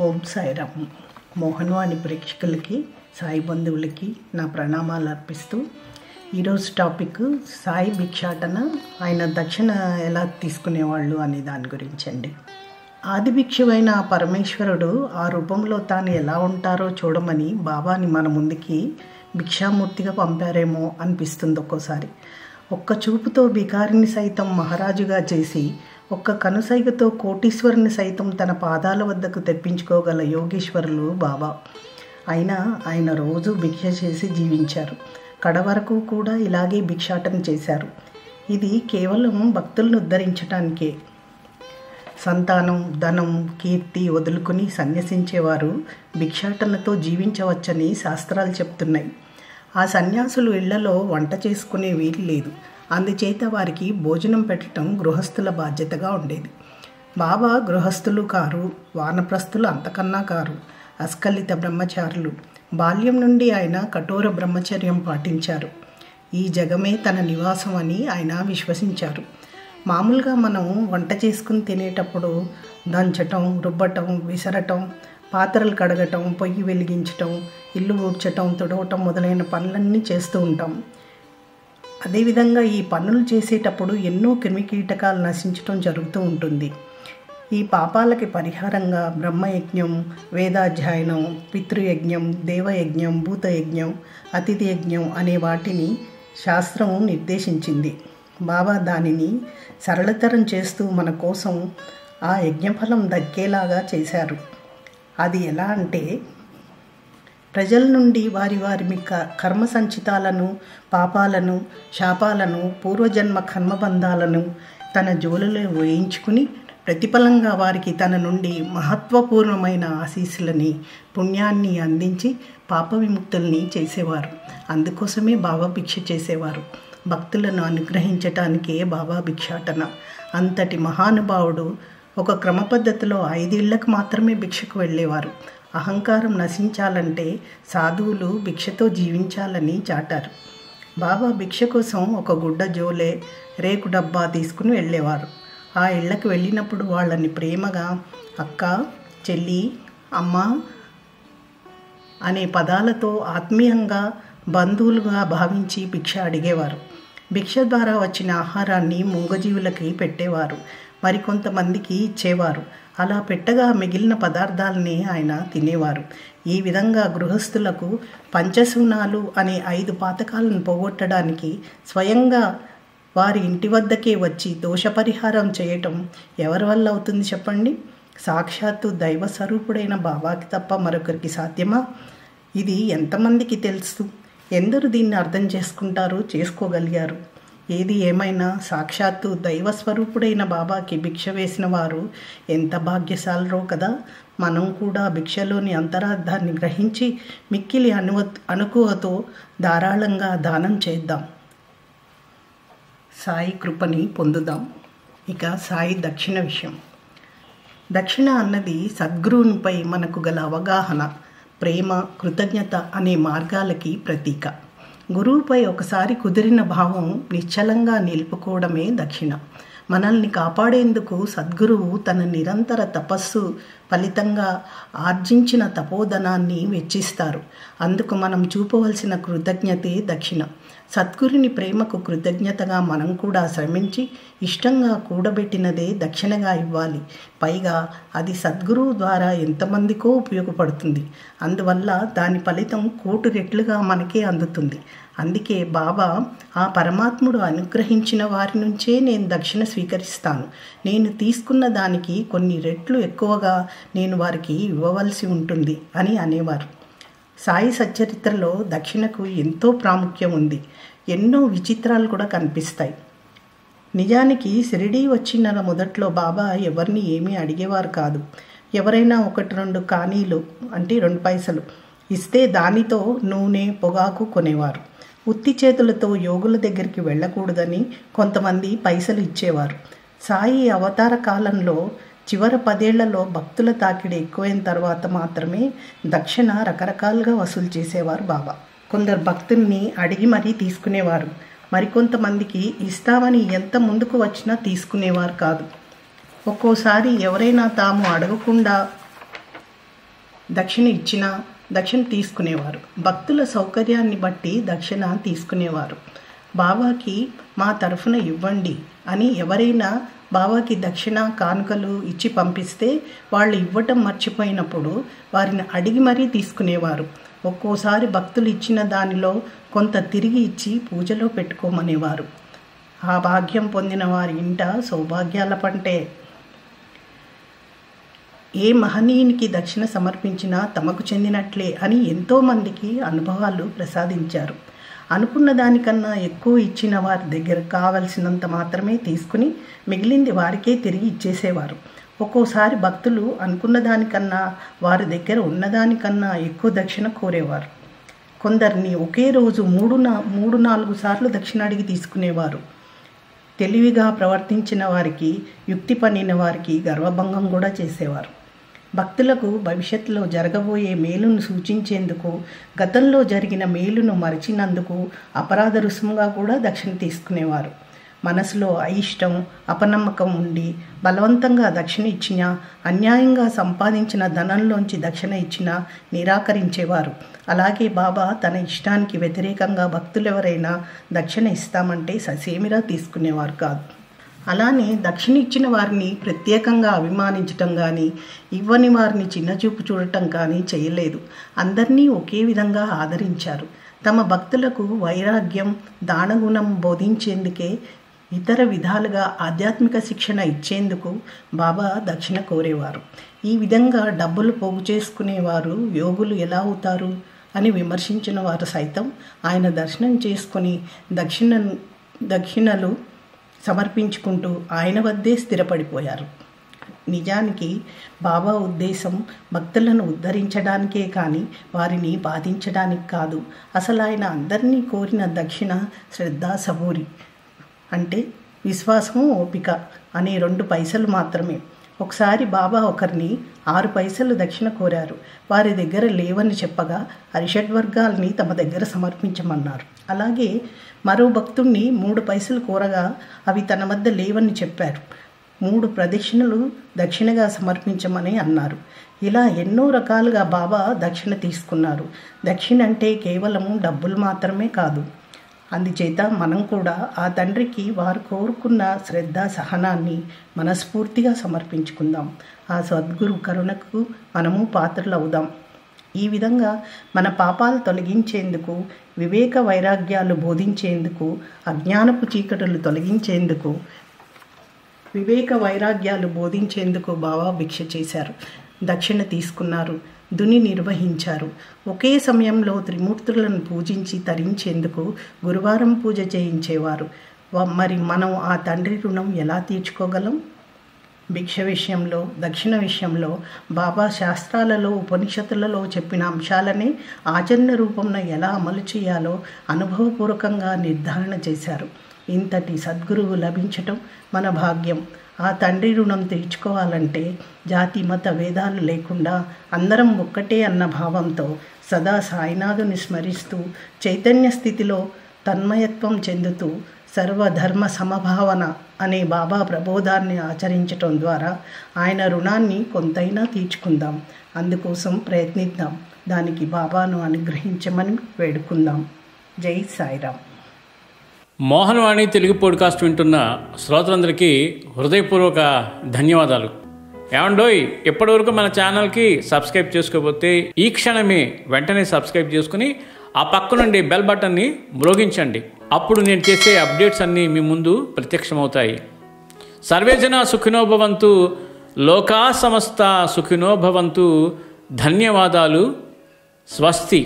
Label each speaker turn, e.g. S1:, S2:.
S1: ఓం సాయిరామ్. మోహన్వాణి ప్రేక్షకులకి, సాయి బంధువులకి నా ప్రణామాలు అర్పిస్తూ ఈరోజు టాపిక్ సాయి భిక్షాటన, ఆయన దక్షిణ ఎలా తీసుకునేవాళ్ళు అనే దాని గురించి అండి. ఆది భిక్షువైన పరమేశ్వరుడు ఆ రూపంలో తాను ఎలా ఉంటారో చూడమని బాబాని మన ముందుకి భిక్షామూర్తిగా పంపారేమో అనిపిస్తుంది ఒక్కోసారి. ఒక్క చూపుతో బికారిని సైతం మహారాజుగా చేసి, ఒక్క కనుసైగతో కోటీశ్వరుని సైతం తన పాదాల వద్దకు తెప్పించుకోగల యోగేశ్వరులు బాబా. అయినా ఆయన రోజు భిక్ష చేసి జీవించారు. కడవరకు కూడా ఇలాగే భిక్షాటన చేశారు. ఇది కేవలం భక్తులను ఉద్ధరించడానికే. సంతానం, ధనం, కీర్తి వదులుకుని సన్యసించేవారు భిక్షాటనతో జీవించవచ్చని శాస్త్రాలు చెప్తున్నాయి. ఆ సన్యాసులు ఇళ్లలో వంట చేసుకునే వీలు లేదు. అందుచేత వారికి భోజనం పెట్టడం గృహస్థుల బాధ్యతగా ఉండేది. బాబా గృహస్థులు కారు, వానప్రస్థులు అంతకన్నా కారు, అస్ఖలిత బ్రహ్మచారులు. బాల్యం నుండి ఆయన కఠోర బ్రహ్మచర్యం పాటించారు. ఈ జగమే తన నివాసం అని ఆయన విశ్వసించారు. మామూలుగా మనం వంట చేసుకుని తినేటప్పుడు దంచటం, రుబ్బటం, విసరటం, పాత్రలు కడగటం, పొయ్యి వెలిగించటం, ఇల్లు ఊడ్చటం, తుడవటం మొదలైన పనులన్నీ చేస్తూ ఉంటాం. అదేవిధంగా ఈ పనులు చేసేటప్పుడు ఎన్నో క్రిమికీటకాలు నశించటం జరుగుతూ ఉంటుంది. ఈ పాపాలకి పరిహారంగా బ్రహ్మయజ్ఞం, వేదాధ్యయనం, పితృయజ్ఞం, దేవయజ్ఞం, భూతయజ్ఞం, అతిథి యజ్ఞం అనే వాటిని శాస్త్రం నిర్దేశించింది. బాబా దానిని సరళతరం చేస్తూ మన కోసం ఆ యజ్ఞఫలం దక్కేలాగా చేశారు. అది ఎలా అంటే, ప్రజల నుండి వారి కర్మ సంచితాలను, పాపాలను, శాపాలను, పూర్వజన్మ కర్మబంధాలను తన జోలులో వేయించుకుని ప్రతిఫలంగా వారికి తన నుండి మహత్వపూర్ణమైన ఆశీస్సులని, పుణ్యాన్ని అందించి పాప విముక్తుల్ని చేసేవారు. అందుకోసమే బాబా భిక్ష చేసేవారు. భక్తులను అనుగ్రహించటానికే బాబా భిక్షాటన. అంతటి మహానుభావుడు ఒక క్రమ పద్ధతిలో 5 ఇళ్లకు మాత్రమే భిక్షకు వెళ్ళేవారు. అహంకారం నశించాలంటే సాధువులు భిక్షతో జీవించాలని చాటారు. బాబా భిక్ష కోసం ఒక గుడ్డ జోలే, రేకు డబ్బా తీసుకుని వెళ్ళేవారు. ఆ ఇళ్లకు వెళ్ళినప్పుడు వాళ్ళని ప్రేమగా అక్క, చెల్లి, అమ్మ అనే పదాలతో ఆత్మీయంగా, బంధువులుగా భావించి భిక్ష అడిగేవారు. భిక్ష ద్వారా వచ్చిన ఆహారాన్ని మూగజీవులకి పెట్టేవారు. మరికొంతమందికి ఇచ్చేవారు. అలా పెట్టగా మిగిలిన పదార్థాలని ఆయన తినేవారు. ఈ విధంగా గృహస్థులకు పంచశూనాలు అనే 5 పాతకాలను పోగొట్టడానికి స్వయంగా వారి ఇంటి వద్దకే వచ్చి దోషపరిహారం చేయటం ఎవరి వల్ల అవుతుంది చెప్పండి? సాక్షాత్తు దైవ స్వరూపుడైన బాబాకి తప్ప మరొకరికి సాధ్యమా? ఇది ఎంతమందికి తెలుసు? ఎందరు దీన్ని అర్థం చేసుకుంటారు, చేసుకోగలిగారు? ఏది ఏమైనా సాక్షాత్తు దైవస్వరూపుడైన బాబాకి భిక్ష వేసిన వారు ఎంత భాగ్యశాలరో కదా. మనం కూడా భిక్షలోని అంతరార్థాన్ని గ్రహించి మిక్కిలి అనుకువతో ధారాళంగా దానం చేద్దాం. సాయి కృపని పొందుదాం. ఇక సాయి దక్షిణ విషయం. దక్షిణ అన్నది సద్గురువునిపై మనకు గల అవగాహన, ప్రేమ, కృతజ్ఞత అనే మార్గాలకి ప్రతీక. గురువుపై ఒకసారి కుదిరిన భావం నిశ్చలంగా నిలుపుకోవడమే దక్షిణ. మనల్ని కాపాడేందుకు సద్గురువు తన నిరంతర తపస్సు ఫలితంగా ఆర్జించిన తపోధనాన్ని వెచ్చిస్తారు. అందుకు మనం చూపవలసిన కృతజ్ఞతే దక్షిణ. సద్గురుని ప్రేమకు కృతజ్ఞతగా మనం కూడా శ్రమించి ఇష్టంగా కూడబెట్టినదే దక్షిణగా ఇవ్వాలి. పైగా అది సద్గురువు ద్వారా ఎంతమందికో ఉపయోగపడుతుంది. అందువల్ల దాని ఫలితం 1,000,000 రెట్లుగా మనకే అందుతుంది. అందుకే బాబా ఆ పరమాత్ముడు అనుగ్రహించిన వారి నుంచే నేను దక్షిణ స్వీకరిస్తాను. నేను తీసుకున్న దానికి కొన్ని రెట్లు ఎక్కువగా నేను వారికి ఇవ్వవలసి ఉంటుంది అని అనేవారు. సాయి సచ్చరిత్రలో దక్షిణకు ఎంతో ప్రాముఖ్యం ఉంది. ఎన్నో విచిత్రాలు కూడా కనిపిస్తాయి. నిజానికి షిరిడీ వచ్చిన మొదట్లో బాబా ఎవరిని ఏమీ అడిగేవారు కాదు. ఎవరైనా 1-2 కానీలు అంటే 2 పైసలు ఇస్తే దానితో నూనె, పొగాకు కొనేవారు. ఉత్తి చేతులతో యోగుల దగ్గరికి వెళ్ళకూడదని కొంతమంది పైసలు ఇచ్చేవారు. సాయి అవతార కాలంలో చివరి 10 ఏళ్లలో భక్తుల తాకిడి ఎక్కువైన తర్వాత మాత్రమే దక్షిణ రకరకాలుగా వసూలు చేసేవారు బాబా. కొందరు భక్తుల్ని అడిగి మరీ తీసుకునేవారు. మరికొంతమందికి ఇస్తామని ఎంత ముందుకు వచ్చినా తీసుకునేవారు కాదు. ఒక్కోసారి ఎవరైనా తాము అడగకుండా దక్షిణ ఇచ్చినా దక్షిణ తీసుకునేవారు. భక్తుల సౌకర్యాన్ని బట్టి దక్షిణ తీసుకునేవారు. బాబాకి మా తరఫున ఇవ్వండి అని ఎవరైనా బాబాకి దక్షిణ కానుకలు ఇచ్చి పంపిస్తే వాళ్ళు ఇవ్వటం మర్చిపోయినప్పుడు వారిని అడిగి మరీ తీసుకునేవారు. ఒక్కోసారి భక్తులు ఇచ్చిన దానిలో కొంత తిరిగి ఇచ్చి పూజలో పెట్టుకోమనేవారు. ఆ భాగ్యం పొందిన వారి ఇంట సౌభాగ్యాల పంటే. ఏ మహనీయునికి దక్షిణ సమర్పించినా తమకు చెందినట్లే అని ఎంతోమందికి అనుభవాలు ప్రసాదించారు. అనుకున్న దానికన్నా ఎక్కువ ఇచ్చిన వారి దగ్గర కావలసినంత మాత్రమే తీసుకుని మిగిలింది వారికే తిరిగి ఇచ్చేసేవారు. ఒక్కోసారి భక్తులు అనుకున్న దానికన్నా వారి దగ్గర ఉన్నదానికన్నా ఎక్కువ దక్షిణ కోరేవారు. కొందరిని ఒకే రోజు 3-4 సార్లు దక్షిణ అడిగి తీసుకునేవారు. తెలివిగా ప్రవర్తించిన వారికి, యుక్తి పన్నిన వారికి గర్వభంగం కూడా చేసేవారు. భక్తులకు భవిష్యత్తులో జరగబోయే మేలును సూచించేందుకు, గతంలో జరిగిన మేలును మరచినందుకు అపరాధ రుసుముగా కూడా దక్షిణ తీసుకునేవారు. మనసులో అయిష్టం, అపనమ్మకం ఉండి బలవంతంగా దక్షిణ ఇచ్చినా, అన్యాయంగా సంపాదించిన ధనంలోంచి దక్షిణ ఇచ్చినా నిరాకరించేవారు. అలాగే బాబా తన ఇష్టానికి వ్యతిరేకంగా భక్తులెవరైనా దక్షిణ ఇస్తామంటే ససేమిరా తీసుకునేవారు కాదు. అలానే దక్షిణ ఇచ్చిన వారిని ప్రత్యేకంగా అభిమానించటం కానీ, ఇవ్వని వారిని చిన్నచూపు చూడటం కానీ చేయలేదు. అందరినీ ఒకే విధంగా ఆదరించారు. తమ భక్తులకు వైరాగ్యం, దానగుణం బోధించేందుకే ఇతర విధాలుగా ఆధ్యాత్మిక శిక్షణ ఇచ్చేందుకు బాబా దక్షిణ కోరేవారు. ఈ విధంగా డబ్బులు పోగు చేసుకునేవారు యోగులు ఎలా అవుతారు అని విమర్శించిన వారు సైతం ఆయన దర్శనం చేసుకొని దక్షిణలు సమర్పించుకుంటూ ఆయన వద్దే స్థిరపడిపోయారు. నిజానికి బాబా ఉద్దేశం భక్తులను ఉద్ధరించడానికే కానీ వారిని బాధించడానికి కాదు. అసలు ఆయన అందరినీ కోరిన దక్షిణ శ్రద్ధ, సబూరి అంటే విశ్వాసము, ఓపిక అనే 2 పైసలు మాత్రమే. ఒకసారి బాబా ఒకరిని 6 పైసలు దక్షిణ కోరారు. వారి దగ్గర లేవని చెప్పగా అరిషడ్వర్గాల్ని తమ దగ్గర సమర్పించమన్నారు. అలాగే మరో భక్తుణ్ణి 3 పైసలు కోరగా అవి తన వద్ద లేవని చెప్పారు. 3 ప్రదక్షిణలు దక్షిణగా సమర్పించమని అన్నారు. ఇలా ఎన్నో రకాలుగా బాబా దక్షిణ తీసుకున్నారు. దక్షిణ అంటే కేవలం డబ్బులు మాత్రమే కాదు. అందుచేత మనం కూడా ఆ తండ్రికి వారు కోరుకున్న శ్రద్ధ, సహనాన్ని మనస్ఫూర్తిగా సమర్పించుకుందాం. ఆ సద్గురు కరుణకు మనము పాత్రలవుదాం. ఈ విధంగా మన పాపాలు తొలగించేందుకు, వివేక వైరాగ్యాలు బోధించేందుకు, అజ్ఞానపు చీకటులు తొలగించేందుకు, బాబా భిక్ష చేశారు, దక్షిణ తీసుకున్నారు, దుని నిర్వహించారు. ఒకే సమయంలో త్రిమూర్తులను పూజించి తరించేందుకు గురువారం పూజ చేయించేవారు. మరి మనం ఆ తండ్రి రుణం ఎలా తీర్చుకోగలం? భిక్ష విషయంలో, దక్షిణ విషయంలో బాబా శాస్త్రాలలో, ఉపనిషత్తులలో చెప్పిన అంశాలనే ఆచరణ రూపంలో ఎలా అమలు చేయాలో అనుభవపూర్వకంగా నిర్ధారణ చేశారు. ఇంతటి సద్గురువు లభించటం మన భాగ్యం. ఆ తండ్రి రుణం తీర్చుకోవాలంటే జాతి, మత భేదాలు లేకుండా అందరం ఒక్కటే అన్న భావంతో సదా సాయినాథుని స్మరిస్తూ చైతన్య స్థితిలో తన్మయత్వం చెందుతూ సర్వధర్మ సమభావన అనే బాబా ప్రబోధాన్ని ఆచరించటం ద్వారా ఆయన రుణాన్ని కొంతైనా తీర్చుకుందాం. అందుకోసం ప్రయత్నిద్దాం. దానికి బాబాను అనుగ్రహించమని వేడుకుందాం. జై సాయిరామ్.
S2: మోహన్ వాణి తెలుగు పాడ్కాస్ట్ వింటున్న శ్రోతలందరికీ హృదయపూర్వక ధన్యవాదాలు. ఏమండోయ్, ఇప్పటివరకు మన ఛానల్కి సబ్స్క్రైబ్ చేసుకోకపోతే ఈ క్షణమే వెంటనే సబ్స్క్రైబ్ చేసుకుని ఆ పక్క నుండి బెల్ బటన్ని మ్రోగించండి. అప్పుడు నేను చేసే అప్డేట్స్ అన్నీ మీ ముందు ప్రత్యక్షమవుతాయి. సర్వేజన సుఖినో భవంతు, లోకా సమస్త సుఖినో భవంతు. ధన్యవాదాలు. స్వస్తి.